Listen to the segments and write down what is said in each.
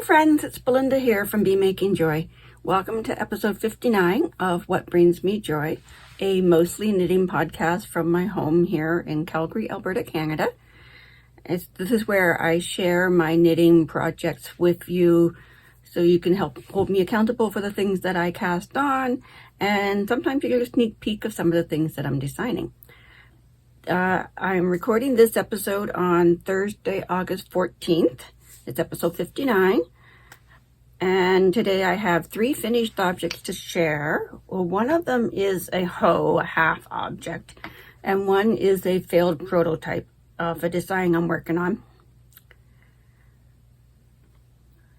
Hi friends, it's Belinda here from Be Making Joy. Welcome to episode 59 of What Brings Me Joy, a mostly knitting podcast from my home here in Calgary, Alberta, Canada. This is where I share my knitting projects with you so you can help hold me accountable for the things that I cast on, and sometimes you get a sneak peek of some of the things that I'm designing. I'm recording this episode on Thursday, August 14th. It's episode 59. And today I have 3 finished objects to share. Well, one of them is a hoe, a half object, and one is a failed prototype of a design I'm working on.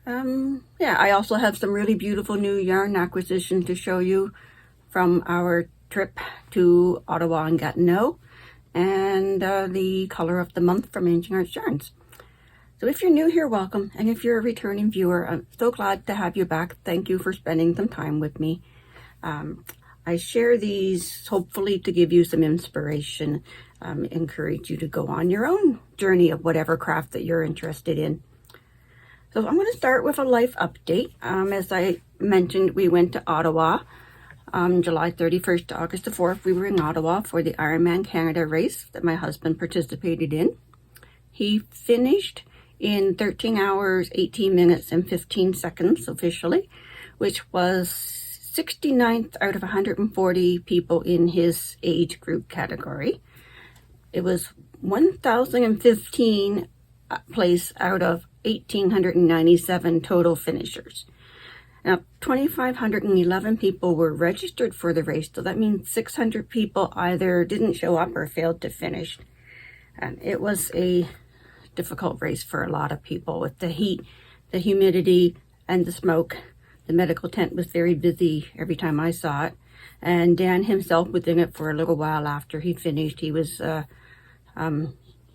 I also have some really beautiful new yarn acquisition to show you from our trip to Ottawa and Gatineau, and the color of the month from Ancient Arts Yarns. So if you're new here, welcome. And if you're a returning viewer, I'm so glad to have you back. Thank you for spending some time with me. I share these hopefully to give you some inspiration, encourage you to go on your own journey of whatever craft that you're interested in. So I'm going to start with a life update. As I mentioned, we went to Ottawa July 31st to August the 4th. We were in Ottawa for the Ironman Canada race that my husband participated in. He finished in 13 hours, 18 minutes, and 15 seconds officially, which was 69th out of 140 people in his age group category. It was 1,015 place out of 1,897 total finishers. Now, 2,511 people were registered for the race, so that means 600 people either didn't show up or failed to finish. And it was a difficult race for a lot of people with the heat, the humidity, and the smoke. The medical tent was very busy every time I saw it. And Dan himself was in it for a little while after he finished. He was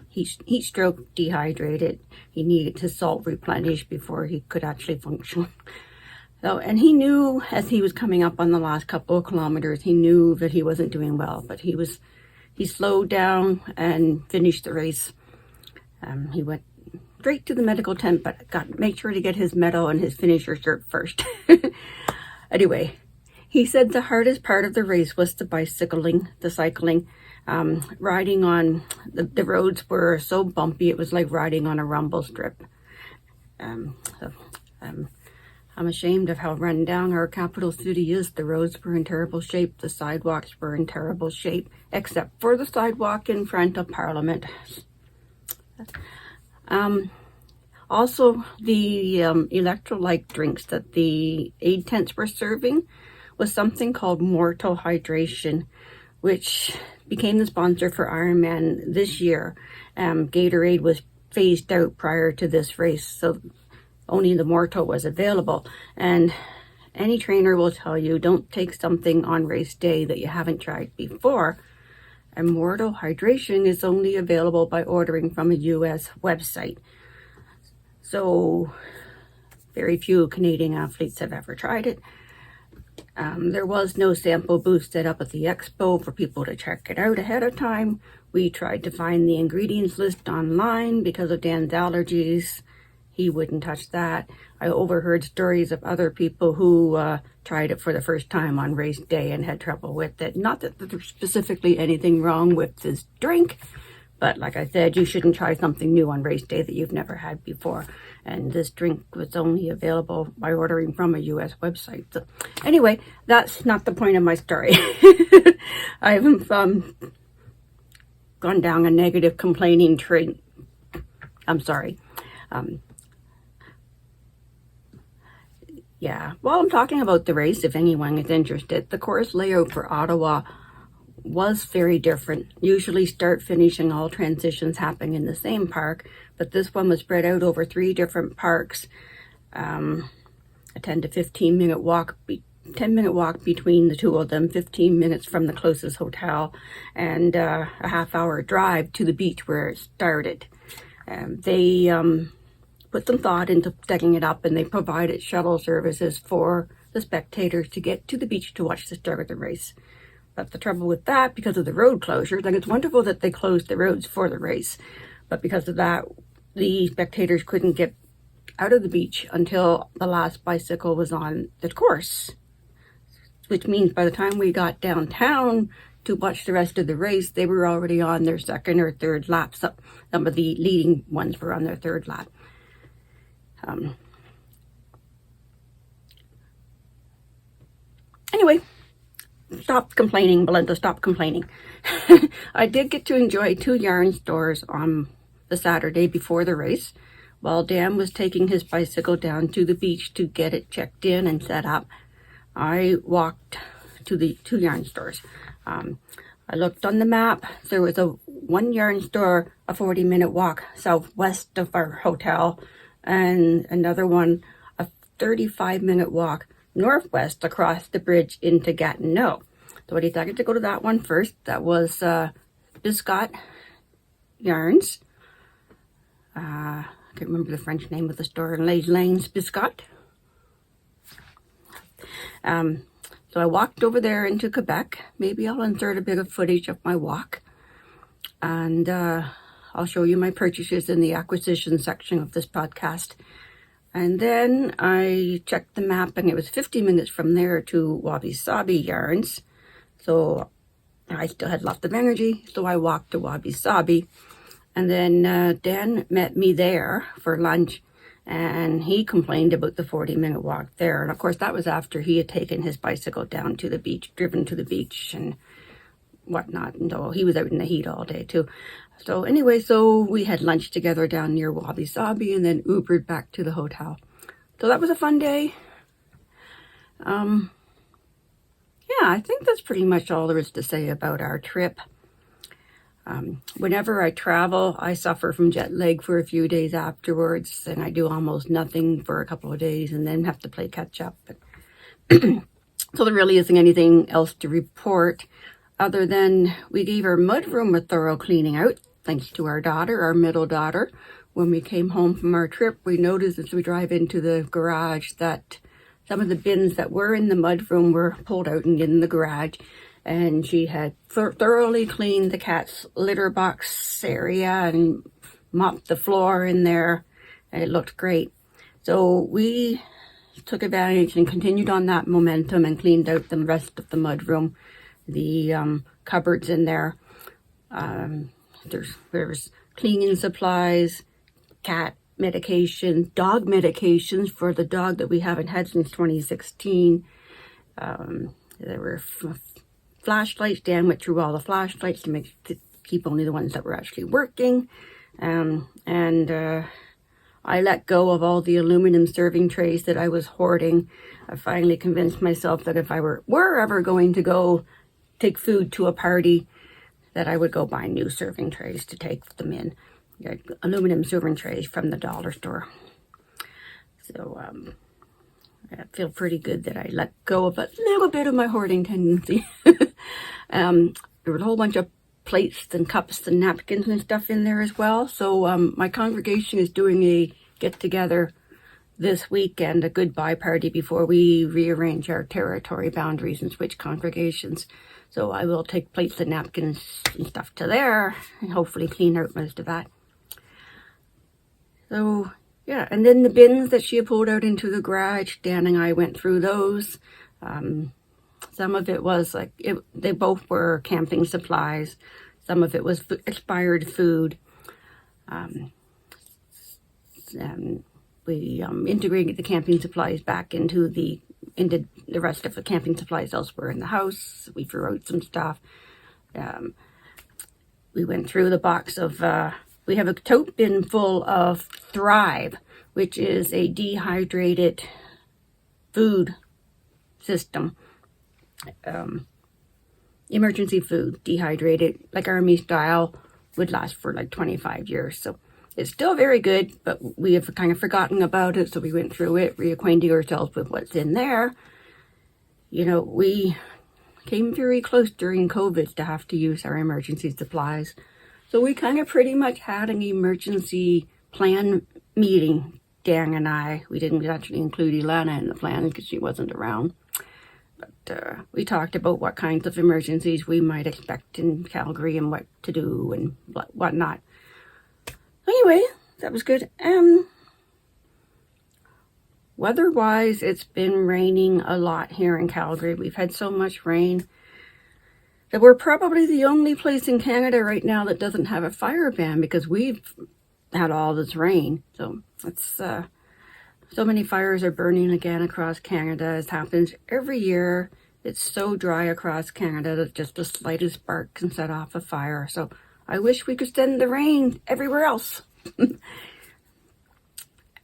heat stroke, dehydrated. He needed his salt replenished before he could actually function. So, and he knew as he was coming up on the last couple of kilometers, he knew that he wasn't doing well, but he slowed down and finished the race. He went straight to the medical tent, but made sure to get his medal and his finisher shirt first. Anyway, he said the hardest part of the race was the cycling. Riding on the roads were so bumpy, it was like riding on a rumble strip. I'm ashamed of how run down our capital city is. The roads were in terrible shape. The sidewalks were in terrible shape, except for the sidewalk in front of Parliament. Also, the electrolyte drinks that the aid tents were serving was something called Morto Hydration, which became the sponsor for Ironman this year. Gatorade was phased out prior to this race, so only the Morto was available. And any trainer will tell you, don't take something on race day that you haven't tried before. And Morto Hydration is only available by ordering from a U.S. website. So very few Canadian athletes have ever tried it. There was no sample booth set up at the expo for people to check it out ahead of time. We tried to find the ingredients list online because of Dan's allergies. He wouldn't touch that. I overheard stories of other people who tried it for the first time on race day and had trouble with it. Not that there's specifically anything wrong with this drink, but like I said, you shouldn't try something new on race day that you've never had before. And this drink was only available by ordering from a U.S. website. So anyway, that's not the point of my story. I haven't gone down a negative complaining train. I'm sorry. While I'm talking about the race, if anyone is interested, the course layout for Ottawa was very different. Usually start, finish, and all transitions happen in the same park, but this one was spread out over 3 different parks. A 10 to 15 minute walk, 10-minute walk between the 2 of them, 15 minutes from the closest hotel, and a half-hour drive to the beach where it started. They put some thought into setting it up, and they provided shuttle services for the spectators to get to the beach to watch the start of the race. But the trouble with that, because of the road closures, like it's wonderful that they closed the roads for the race, but because of that, the spectators couldn't get out of the beach until the last bicycle was on the course, which means by the time we got downtown to watch the rest of the race, they were already on their second or third lap. Some of the leading ones were on their third lap. Anyway, stop complaining, Belinda, stop complaining. I did get to enjoy 2 yarn stores on the Saturday before the race, while Dan was taking his bicycle down to the beach to get it checked in and set up. I walked to the 2 yarn stores. I looked on the map. There was a 1 yarn store, a 40-minute walk southwest of our hotel, and another one, a 35-minute walk northwest across the bridge into Gatineau. So I decided to go to that one first. That was Biscot Yarns. I can't remember the French name of the store. Les Lanes Biscot. So I walked over there into Quebec. Maybe I'll insert a bit of footage of my walk. And I'll show you my purchases in the acquisition section of this podcast. And then I checked the map, and it was 50 minutes from there to Wabi Sabi Yarns. So I still had lots of energy, so I walked to Wabi Sabi. And then Dan met me there for lunch, and he complained about the 40-minute walk there. And of course, that was after he had taken his bicycle down to the beach, driven to the beach and whatnot. And he was out in the heat all day too. So anyway, so we had lunch together down near Wabi Sabi and then Ubered back to the hotel. So that was a fun day. Yeah, I think that's pretty much all there is to say about our trip. Whenever I travel, I suffer from jet lag for a few days afterwards, and I do almost nothing for a couple of days and then have to play catch up. So there really isn't anything else to report other than we gave our mudroom a thorough cleaning out, thanks to our daughter, our middle daughter. When we came home from our trip, we noticed as we drive into the garage that some of the bins that were in the mudroom were pulled out and in the garage. And she had thoroughly cleaned the cat's litter box area and mopped the floor in there. And it looked great. So we took advantage and continued on that momentum and cleaned out the rest of the mudroom. The cupboards in there. There's cleaning supplies, cat medication, dog medications for the dog that we haven't had since 2016. There were flashlights. Dan went through all the flashlights to keep only the ones that were actually working. And I let go of all the aluminum serving trays that I was hoarding. I finally convinced myself that if I were ever going to go take food to a party, that I would go buy new serving trays to take them in. Aluminum serving trays from the dollar store. So I feel pretty good that I let go of a little bit of my hoarding tendency. There was a whole bunch of plates and cups and napkins and stuff in there as well. So my congregation is doing a get-together this weekend, a goodbye party before we rearrange our territory boundaries and switch congregations. So I will take plates and napkins and stuff to there and hopefully clean out most of that. So yeah, and then the bins that she had pulled out into the garage, Dan and I went through those. Some of it was they both were camping supplies. Some of it was expired food. We integrated the camping supplies back into the rest of the camping supplies elsewhere in the house. We threw out some stuff. We went through the box of, we have a tote bin full of Thrive, which is a dehydrated food system. Emergency food, dehydrated, like Army style, would last for like 25 years. So it's still very good, but we have kind of forgotten about it. So we went through it, reacquainting ourselves with what's in there. You know, we came very close during COVID to have to use our emergency supplies. So we kind of pretty much had an emergency plan meeting, Dan and I. We didn't actually include Ilana in the plan because she wasn't around. But we talked about what kinds of emergencies we might expect in Calgary and what to do and whatnot. Anyway, that was good. Weather-wise, it's been raining a lot here in Calgary. We've had so much rain that we're probably the only place in Canada right now that doesn't have a fire ban because we've had all this rain. So it's so many fires are burning again across Canada. It happens every year. It's so dry across Canada that just the slightest spark can set off a fire. So I wish we could send the rain everywhere else.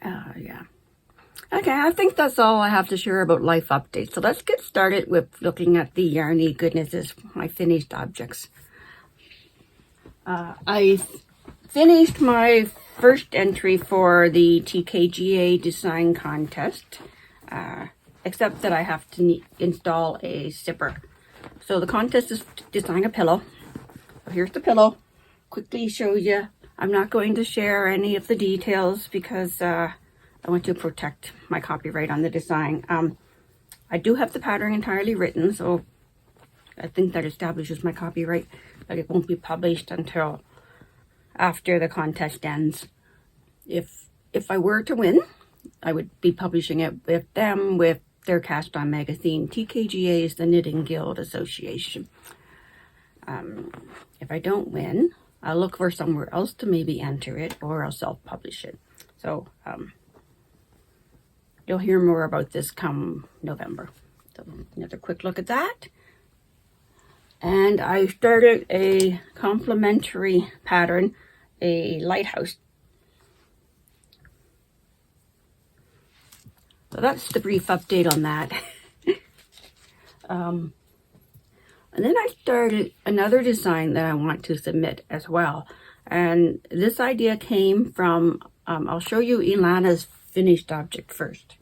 Yeah. Okay, I think that's all I have to share about life updates. So let's get started with looking at the yarny goodnesses, my finished objects. I finished my first entry for the TKGA design contest, except that I have to install a zipper. So the contest is to design a pillow. So here's the pillow. Quickly show you. I'm not going to share any of the details because I want to protect my copyright on the design. I do have the pattern entirely written, so I think that establishes my copyright, but it won't be published until after the contest ends. If I were to win, I would be publishing it with them, with their cast on magazine. TKGA is the Knitting Guild Association. If I don't win, I'll look for somewhere else to maybe enter it, or I'll self-publish it. So you'll hear more about this come November. So another quick look at that. And I started a complementary pattern, a lighthouse. So that's the brief update on that. And then I started another design that I want to submit as well. And this idea came from, I'll show you Ilana's finished object first.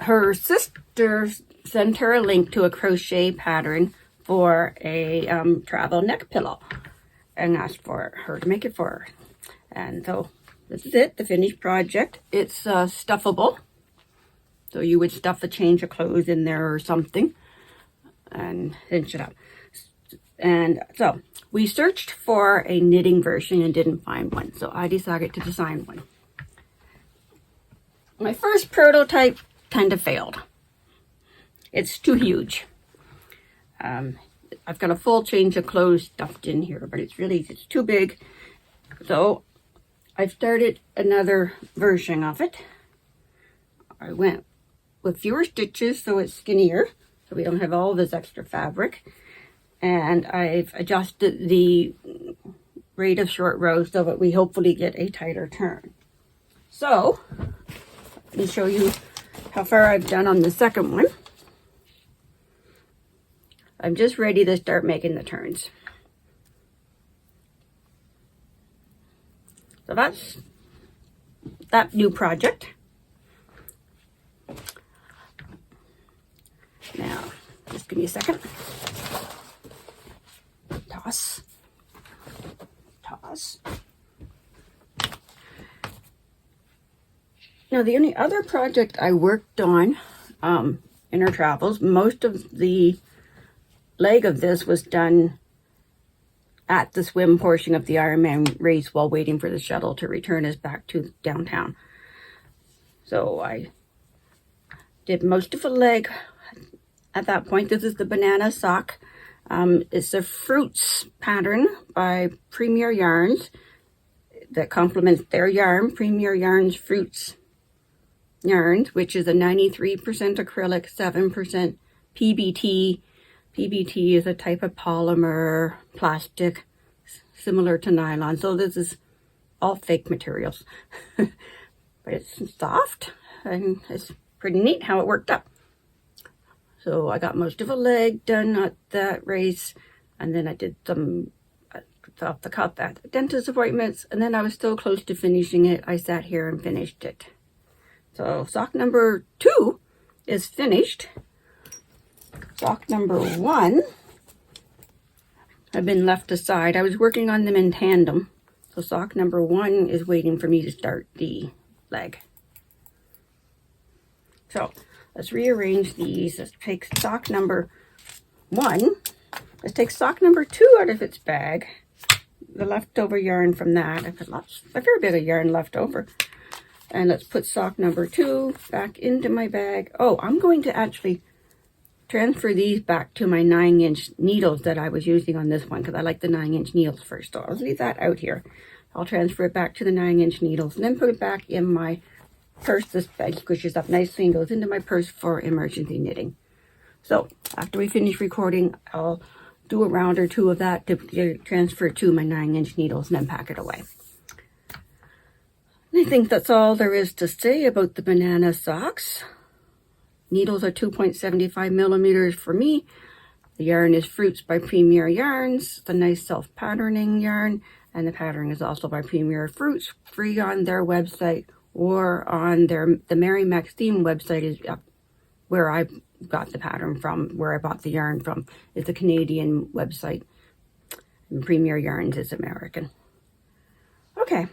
Her sister sent her a link to a crochet pattern for a travel neck pillow and asked for her to make it for her. And so this is it, the finished project. It's stuffable. So you would stuff a change of clothes in there or something and cinch it up. And so we searched for a knitting version and didn't find one. So I decided to design one. My first prototype kind of failed. It's too huge. I've got a full change of clothes stuffed in here, but it's too big. So I've started another version of it. I went with fewer stitches so it's skinnier, so we don't have all this extra fabric. And I've adjusted the rate of short rows so that we hopefully get a tighter turn. So let me show you how far I've done on the second one. I'm just ready to start making the turns. So that's that new project. Now, just give me a second. Toss. Now, the only other project I worked on in our travels, most of the leg of this was done at the swim portion of the Ironman race while waiting for the shuttle to return us back to downtown. So I did most of the leg at that point. This is the banana sock. It's a fruits pattern by Premier Yarns that complements their yarn, Premier Yarns Fruits Yarns, which is a 93% acrylic, 7% PBT. PBT is a type of polymer plastic similar to nylon. So this is all fake materials. But it's soft and it's pretty neat how it worked up. So I got most of a leg done at that race, and then I did some off the cuff at dentist appointments, and then I was still close to finishing it. I sat here and finished it. So sock number 2 is finished. Sock number 1 have been left aside. I was working on them in tandem. So sock number 1 is waiting for me to start the leg. So let's rearrange these. Let's take sock number 1. Let's take sock number 2 out of its bag. The leftover yarn from that. I've got a fair bit of yarn left over. And let's put sock number 2 back into my bag. Oh, I'm going to actually transfer these back to my 9-inch needles that I was using on this one, because I like the 9-inch needles first. So I'll leave that out here. I'll transfer it back to the 9-inch needles and then put it back in my purse. This bag squishes up nicely and goes into my purse for emergency knitting. So after we finish recording, I'll do a round or two of that to transfer it to my 9-inch needles and then pack it away. And I think that's all there is to say about the banana socks. Needles are 2.75 millimeters for me. The yarn is Fruits by Premier Yarns, the nice self-patterning yarn, and the pattern is also by Premier Fruits, free on their website or on the Mary Maxine website is where I got the pattern from, where I bought the yarn from. It's a Canadian website, and Premier Yarns is American. Okay.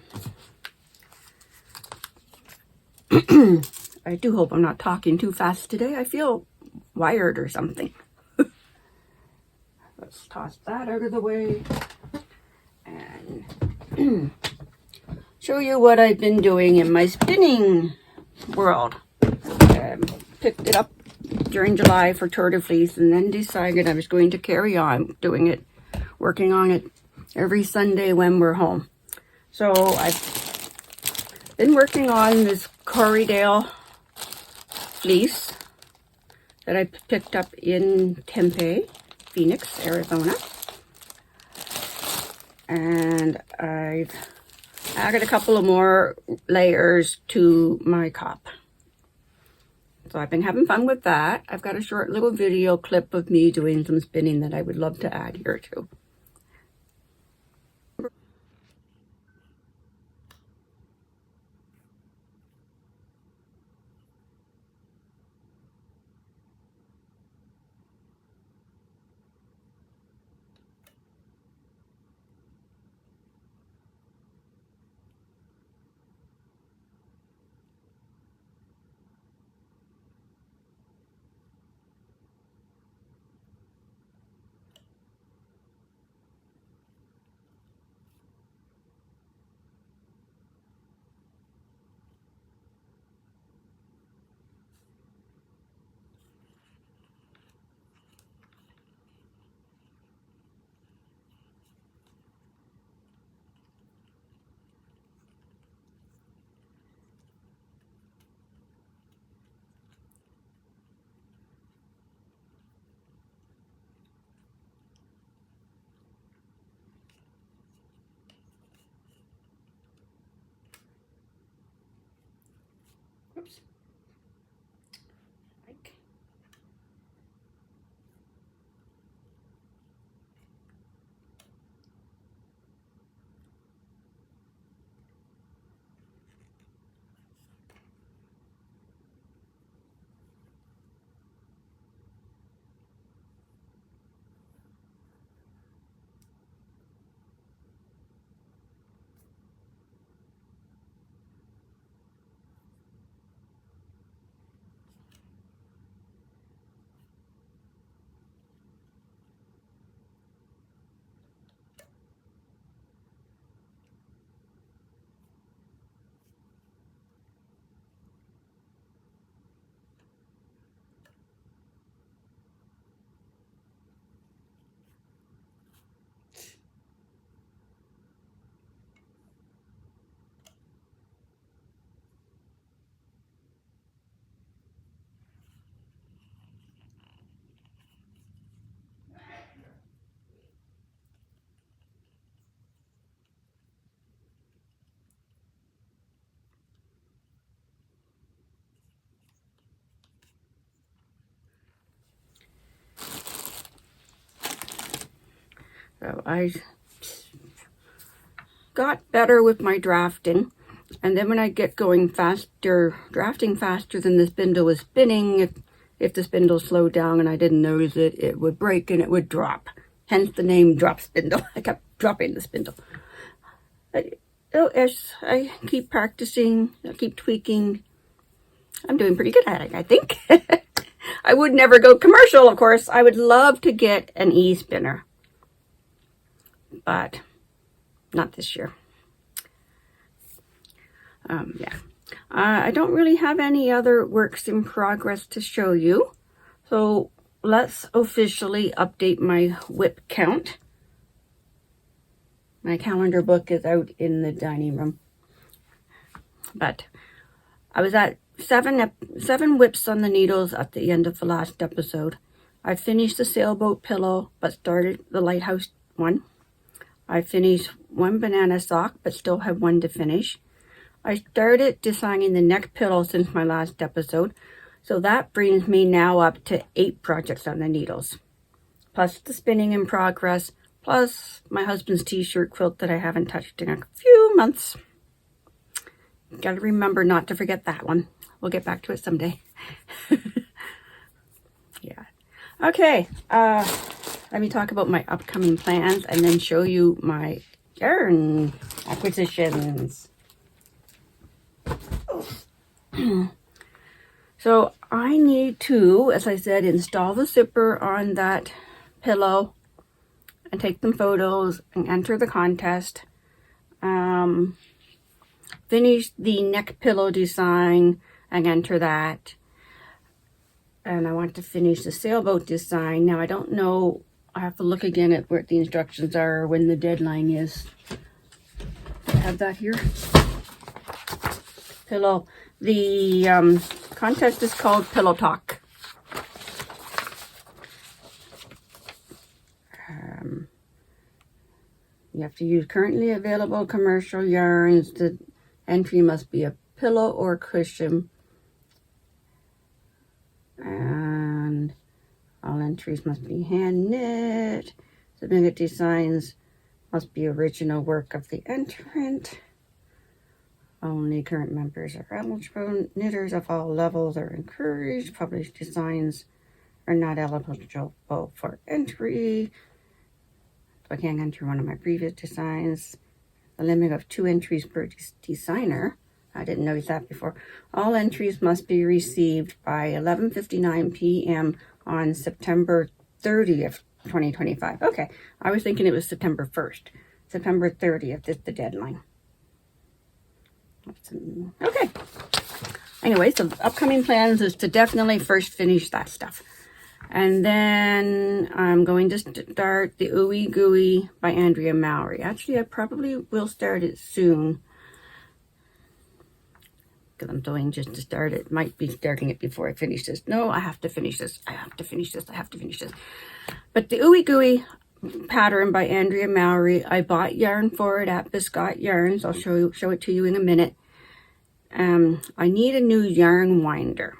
I do hope I'm not talking too fast today. I feel wired or something. Let's toss that out of the way and show you what I've been doing in my spinning world. Picked it up during July for Tour de Fleece and then decided I was going to carry on doing it, working on it every Sunday when we're home. So I've been working on this Corriedale fleece that I picked up in Tempe, Phoenix, Arizona. And I've added a couple of more layers to my cup. So I've been having fun with that. I've got a short little video clip of me doing some spinning that I would love to add here too. Oops. So I got better with my drafting, and then when I get going faster, drafting faster than the spindle was spinning, if the spindle slowed down and I didn't notice it, it would break and it would drop. Hence the name drop spindle. I kept dropping the spindle. As I keep practicing, I keep tweaking, I'm doing pretty good at it, I think. I would never go commercial, of course. I would love to get an e-spinner, but not this year. Yeah. I don't really have any other works in progress to show you. So let's officially update my WIP count. My calendar book is out in the dining room. But I was at seven WIPs on the needles at the end of the last episode. I finished the sailboat pillow, but started the lighthouse one. I finished one banana sock, but still have one to finish. I started designing the neck pillow since my last episode, so that brings me now up to 8 projects on the needles, plus the spinning in progress, plus my husband's t-shirt quilt that I haven't touched in a few months. Gotta remember not to forget that one. We'll get back to it someday. Yeah. Okay, let me talk about my upcoming plans and then show you my yarn acquisitions. So I need to, as I said, install the zipper on that pillow and take some photos and enter the contest. Finish the neck pillow design and enter that. And I want to finish the sailboat design. Now I don't know, I have to look again at where the instructions are, when the deadline is. I have that here. Pillow. The contest is called Pillow Talk. You have to use currently available commercial yarns. The entry must be a pillow or cushion. And all entries must be hand knit. Submitted designs must be original work of the entrant. Only current members are eligible. Knitters of all levels are encouraged. Published designs are not eligible for entry. So I can't enter one of my previous designs. A limit of 2 entries per designer. I didn't notice that before. All entries must be received by 11:59 p.m. on September 30th, 2025. Okay, I was thinking it was September 1st. September 30th is the deadline. Okay. Anyway, so upcoming plans is to definitely first finish that stuff. And then I'm going to start the Ooey Gooey by Andrea Mowry. Actually, I probably will start it soon, because I'm doing just to start it. Might be starting it before I finish this. No, I have to finish this. I have to finish this. I have to finish this. But the Ooey Gooey pattern by Andrea Mowry, I bought yarn for it at Biscott Yarns. I'll show it to you in a minute. I need a new yarn winder.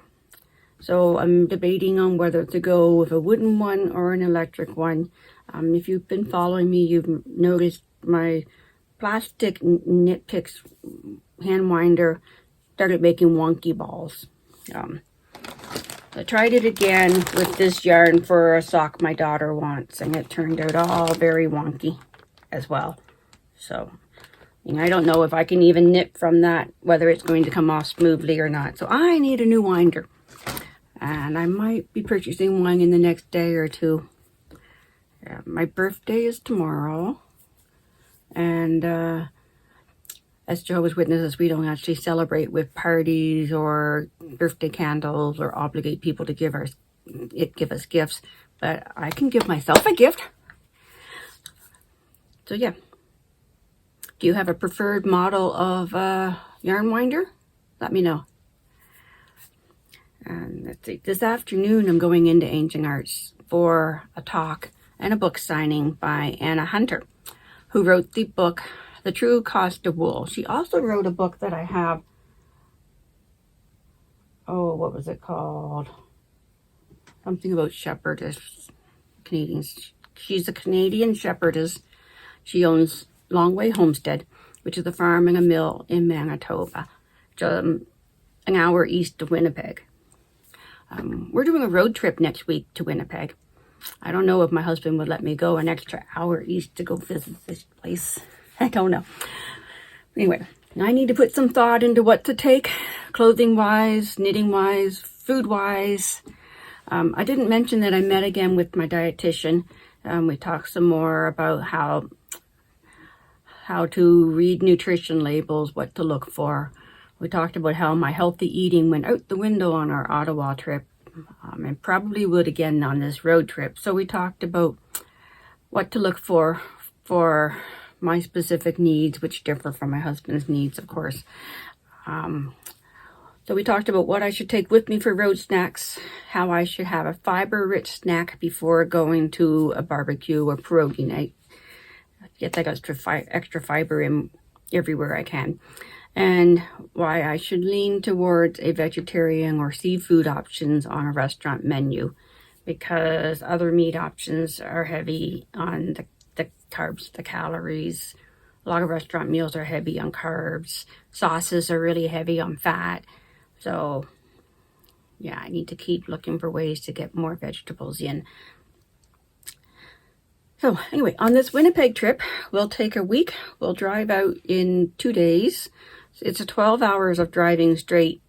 So I'm debating on whether to go with a wooden one or an electric one. If you've been following me, you've noticed my plastic Knit Picks hand winder started making wonky balls. I tried it again with this yarn for a sock my daughter wants, and it turned out all very wonky as well. So, I don't know if I can even knit from that, whether it's going to come off smoothly or not. So I need a new winder. And I might be purchasing one in the next day or two. My birthday is tomorrow. And as Jehovah's Witnesses, we don't actually celebrate with parties or birthday candles or obligate people to give us gifts. But I can give myself a gift. So yeah. Do you have a preferred model of yarn winder? Let me know. And let's see, this afternoon I'm going into Ancient Arts for a talk and a book signing by Anna Hunter, who wrote the book, The True Cost of Wool. She also wrote a book that I have. Oh, what was it called? Something about shepherdess. Canadians. She's a Canadian shepherdess. She owns Longway Homestead, which is a farm and a mill in Manitoba, an hour east of Winnipeg. We're doing a road trip next week to Winnipeg. I don't know if my husband would let me go an extra hour east to go visit this place. I don't know. Anyway, I need to put some thought into what to take, clothing-wise, knitting-wise, food-wise. I didn't mention that I met again with my dietitian. We talked some more about how to read nutrition labels, what to look for, We talked about how my healthy eating went out the window on our Ottawa trip, and probably would again on this road trip. So we talked about what to look for my specific needs, which differ from my husband's needs, of course. So we talked about what I should take with me for road snacks, how I should have a fiber-rich snack before going to a barbecue or pierogi night. Get that extra fiber in everywhere I can. And why I should lean towards a vegetarian or seafood options on a restaurant menu, because other meat options are heavy on the carbs, the calories. A lot of restaurant meals are heavy on carbs. Sauces are really heavy on fat. So, yeah, I need to keep looking for ways to get more vegetables in. So, anyway, on this Winnipeg trip, we'll take a week. We'll drive out in 2 days. It's 12 hours of driving straight,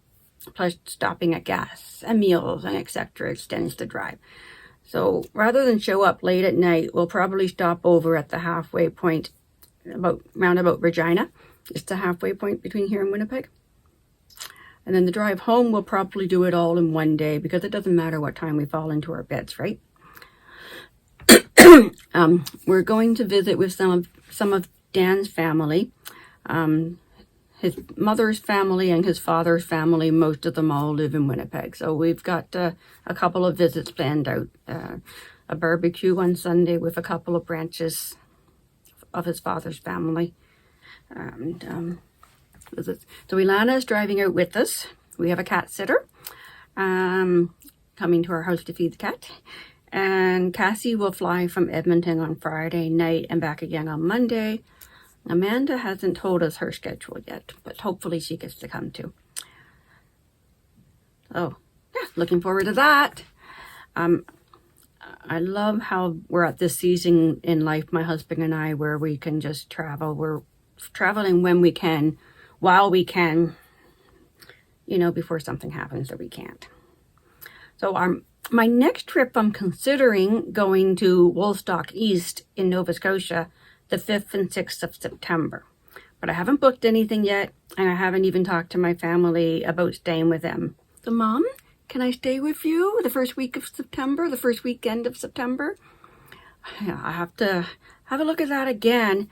plus stopping at gas and meals and etc. extends the drive. So, rather than show up late at night, we'll probably stop over at the halfway point, roundabout Regina. It's the halfway point between here and Winnipeg. And then the drive home, we'll probably do it all in one day, because it doesn't matter what time we fall into our beds, right? We're going to visit with some of Dan's family, his mother's family and his father's family. Most of them all live in Winnipeg. So we've got a couple of visits planned out. A barbecue on Sunday with a couple of branches of his father's family. And so Ilana is driving out with us. We have a cat sitter coming to our house to feed the cat. And Cassie will fly from Edmonton on Friday night and back again on Monday. Amanda hasn't told us her schedule yet, but hopefully she gets to come too. So, yeah, looking forward to that. I love how we're at this season in life, my husband and I, where we can just travel. We're traveling when we can, while we can, before something happens that we can't. So my next trip, I'm considering going to Woolstock East in Nova Scotia the 5th and 6th of September. But I haven't booked anything yet, and I haven't even talked to my family about staying with them. So, Mom, can I stay with you the first week of September, the first weekend of September? Yeah, I have to have a look at that again.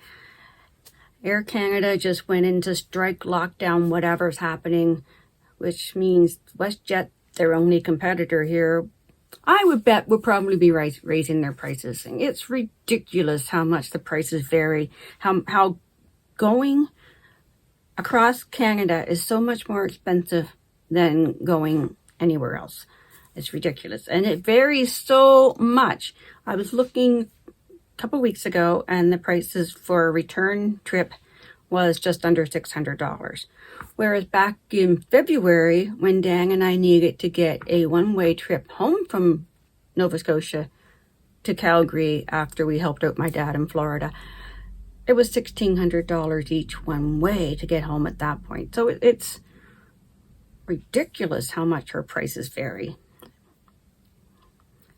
Air Canada just went into strike, lockdown, whatever's happening, which means WestJet, their only competitor here, I would bet will probably be raising their prices. And it's ridiculous how much the prices vary. How going across Canada is so much more expensive than going anywhere else. It's ridiculous. And it varies so much. I was looking a couple weeks ago, and the prices for a return trip was just under $600. Whereas back in February, when Dan and I needed to get a one-way trip home from Nova Scotia to Calgary after we helped out my dad in Florida, it was $1,600 each one way to get home at that point. So it's ridiculous how much her prices vary.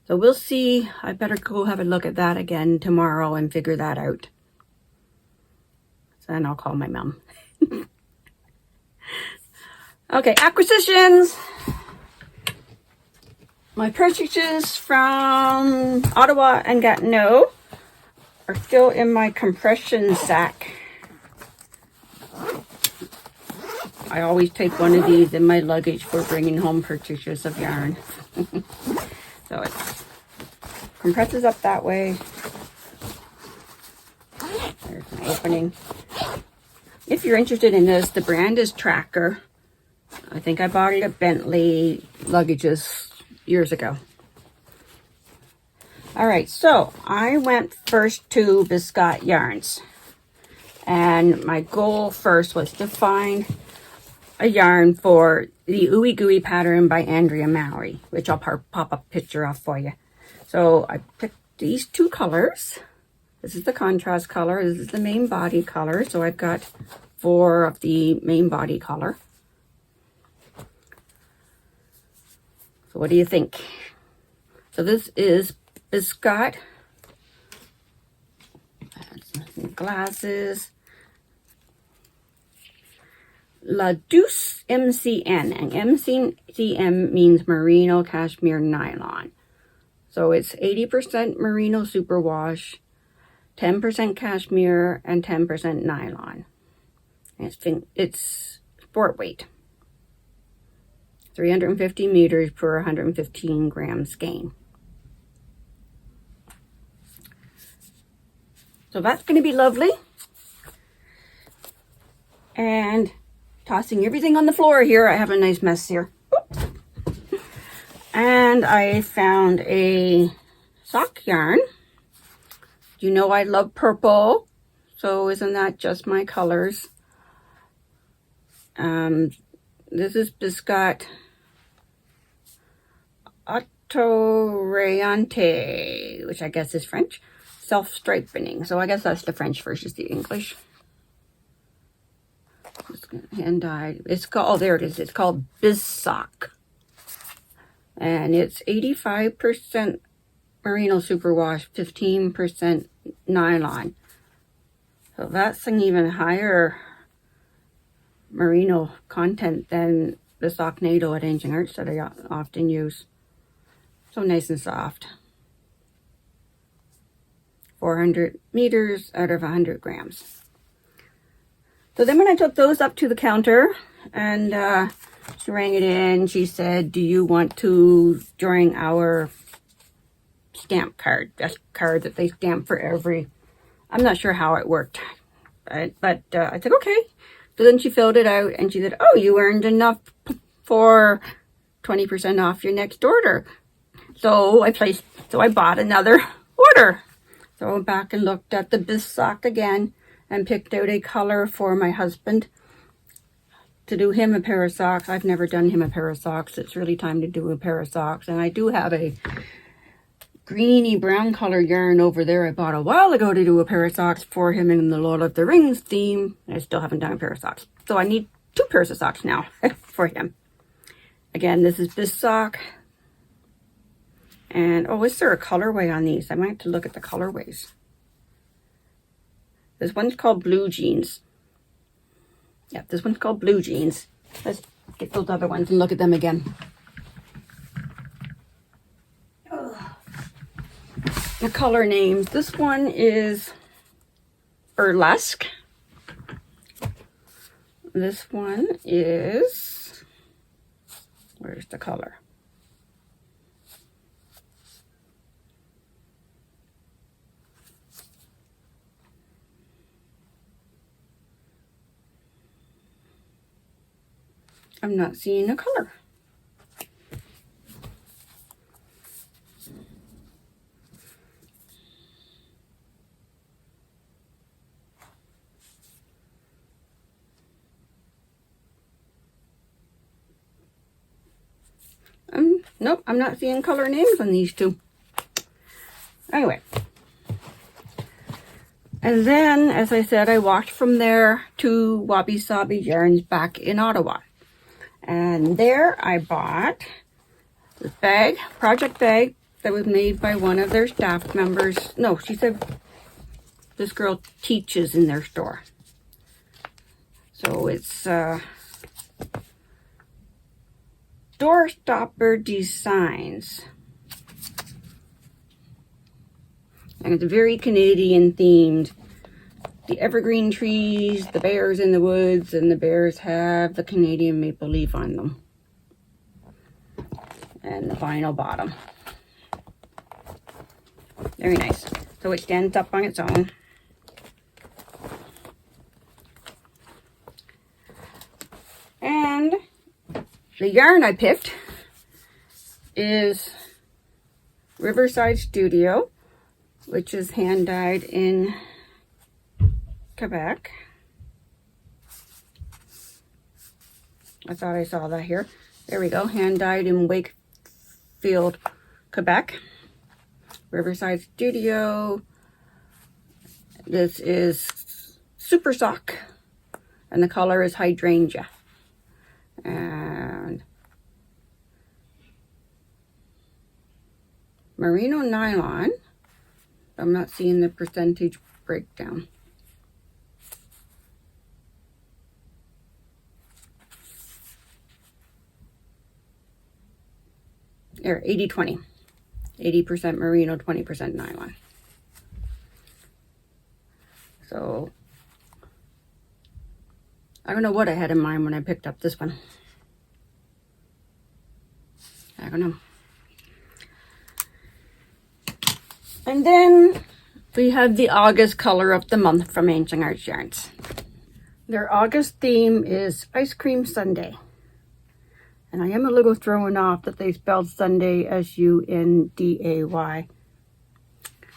So we'll see. I better go have a look at that again tomorrow and figure that out. And I'll call my mom. Okay, acquisitions. My purchases from Ottawa and Gatineau are still in my compression sack. I always take one of these in my luggage for bringing home purchases of yarn. So it compresses up that way. There's my opening. If you're interested in this, the brand is Tracker. I think I bought it at Bentley Luggages years ago. All right, so I went first to Biscott Yarns. And my goal first was to find a yarn for the Ooey Gooey pattern by Andrea Mowry, which I'll pop a picture of for you. So I picked these two colors. This is the contrast color. This is the main body color. So I've got 4 of the main body color. So what do you think? So this is Biscott. Some glasses. La Douce MCN, and MCN means merino cashmere nylon. So it's 80% merino superwash, 10% cashmere, and 10% nylon. It's sport weight. 350 meters per 115 gram skein. So that's going to be lovely. And tossing everything on the floor here. I have a nice mess here. And I found a sock yarn. You know I love purple, so isn't that just my colors? This is Biscot Autorayante, which I guess is French. Self-striping. So I guess that's the French versus the English. Hand dyed. It's called, oh, there it is. It's called Bissock. And it's 85% merino superwash, 15% nylon. So that's an even higher merino content than the sock NATO at Ancient Arts that I often use. So nice and soft. 400 meters out of 100 grams. So then when I took those up to the counter and she rang it in, she said, do you want to join our stamp card? That card that they stamp for every, I'm not sure how it worked, but I said, okay. So then she filled it out and she said, oh, you earned enough for 20% off your next order. So I bought another order. So I went back and looked at the Bissock again and picked out a color for my husband to do him a pair of socks. I've never done him a pair of socks. It's really time to do a pair of socks. And I do have a greeny brown color yarn over there I bought a while ago to do a pair of socks for him in the Lord of the Rings theme. I still haven't done a pair of socks. So I need 2 pairs of socks now for him. Again, this is Bissock. And, oh, is there a colorway on these? I might have to look at the colorways. This one's called Blue Jeans. Yeah, this one's called Blue Jeans. Let's get those other ones and look at them again. The color names. This one is Burlesque. This one is, where's the color? I'm not seeing a color. Nope, I'm not seeing color names on these two. Anyway. And then, as I said, I walked from there to Wabi Sabi Yarns back in Ottawa. And there I bought this bag, project bag, that was made by one of their staff members. No, she said this girl teaches in their store. So it's Doorstopper Designs. And it's very Canadian themed. The evergreen trees, the bears in the woods, and the bears have the Canadian maple leaf on them. And the vinyl bottom. Very nice. So it stands up on its own. And the yarn I picked is Riverside Studio, which is hand dyed in Quebec. I thought I saw that here. There we go. Hand dyed in Wakefield, Quebec. Riverside Studio. This is Super Sock. And the color is Hydrangea. And merino nylon. I'm not seeing the percentage breakdown. or 80-20. 80% merino, 20% nylon. So I don't know what I had in mind when I picked up this one. I don't know. And then we have the August color of the month from Ancient Arts Yarns. Their August theme is Ice Cream Sundae. And I am a little thrown off that they spelled Sunday S-U-N-D-A-Y.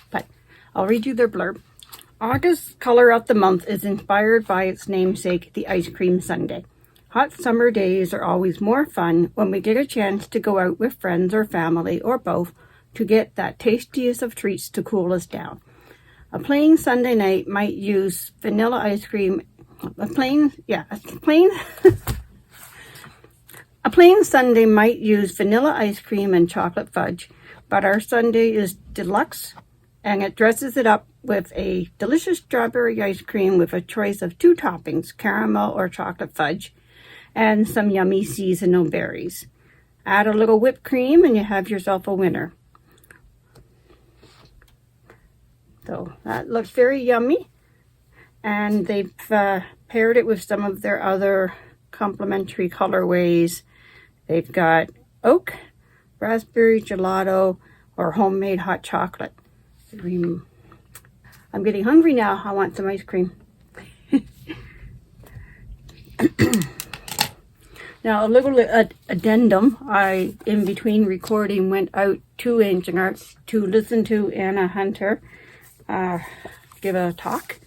But I'll read you their blurb. August color of the month is inspired by its namesake, the ice cream sundae. Hot summer days are always more fun when we get a chance to go out with friends or family or both to get that tastiest of treats to cool us down. A plain Sunday night might use vanilla ice cream. A plain sundae might use vanilla ice cream and chocolate fudge, but our sundae is deluxe, and it dresses it up with a delicious strawberry ice cream with a choice of 2 toppings, caramel or chocolate fudge, and some yummy seasonal berries. Add a little whipped cream and you have yourself a winner. So that looks very yummy, and they've paired it with some of their other complimentary colorways. They've got oak, raspberry gelato, or homemade hot chocolate. I'm getting hungry now. I want some ice cream. Now, a little addendum. I, in between recording, went out to Ancient Arts to listen to Anna Hunter give a talk.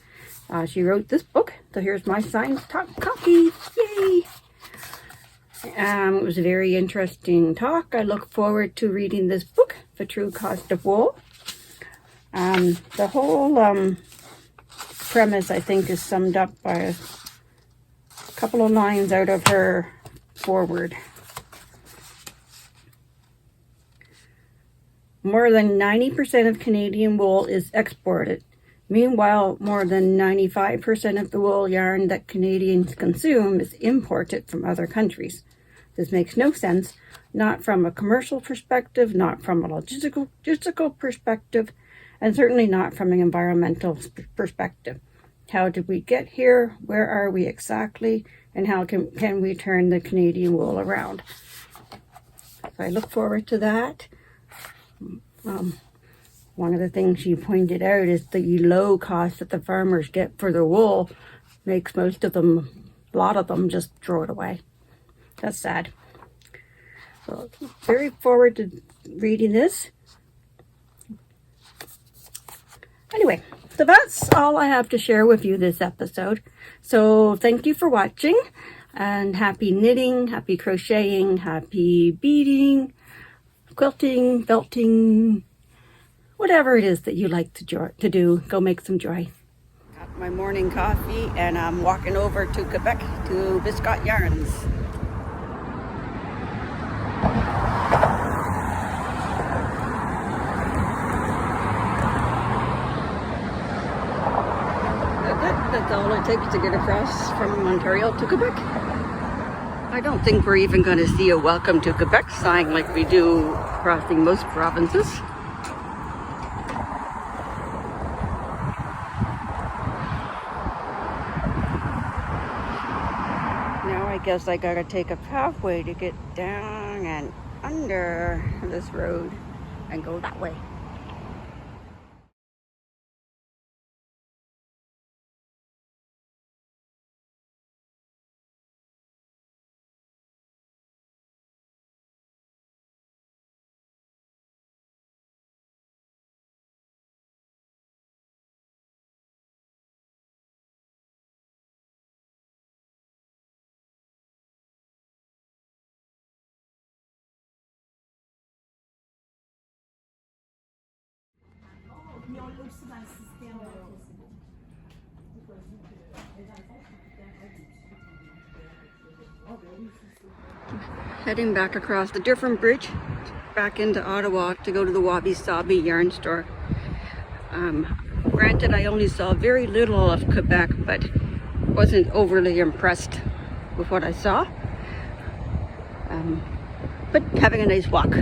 She wrote this book, so here's my signed copy. Yay! It was a very interesting talk. I look forward to reading this book, The True Cost of Wool. The whole premise, I think, is summed up by a couple of lines out of her foreword. More than 90% of Canadian wool is exported. Meanwhile, more than 95% of the wool yarn that Canadians consume is imported from other countries. This makes no sense, not from a commercial perspective, not from a logistical perspective, and certainly not from an environmental perspective. How did we get here? Where are we exactly? And how can we turn the Canadian wool around? So I look forward to that. One of the things she pointed out is the low cost that the farmers get for the wool makes most of them, a lot of them, just throw it away. That's sad. So very forward to reading this. Anyway, so that's all I have to share with you this episode. So thank you for watching, and happy knitting, happy crocheting, happy beading, quilting, belting, whatever it is that you like to do, go make some joy. Got my morning coffee, and I'm walking over to Quebec to Biscott Yarns. That's all it takes to get across from Ontario to Quebec. I don't think we're even going to see a welcome to Quebec sign like we do crossing most provinces. Now I guess I gotta take a pathway to get down and under this road and go that way. Heading back across the different bridge back into Ottawa to go to the Wabi Sabi yarn store. Granted, I only saw very little of Quebec, but wasn't overly impressed with what I saw. But having a nice walk.